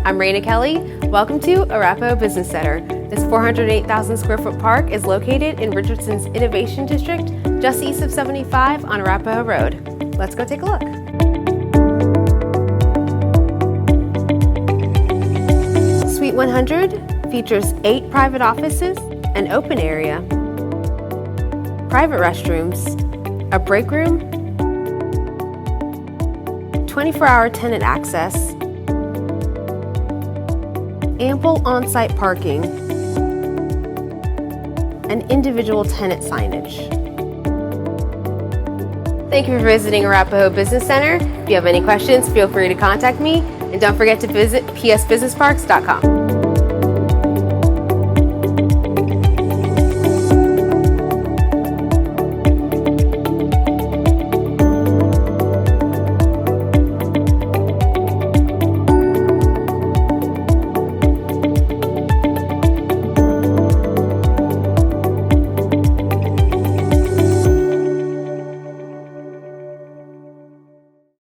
I'm Raina Kelly. Welcome to Arapaho Business Center. This 408,000 square foot park is located in Richardson's Innovation District, just east of 75 on Arapaho Road. Let's go take a look. Suite 100 features 8 private offices, an open area, private restrooms, a break room, 24-hour tenant access, ample on-site parking, and individual tenant signage. Thank you for visiting Arapaho Business Center. If you have any questions, feel free to contact me, and don't forget to visit psbusinessparks.com.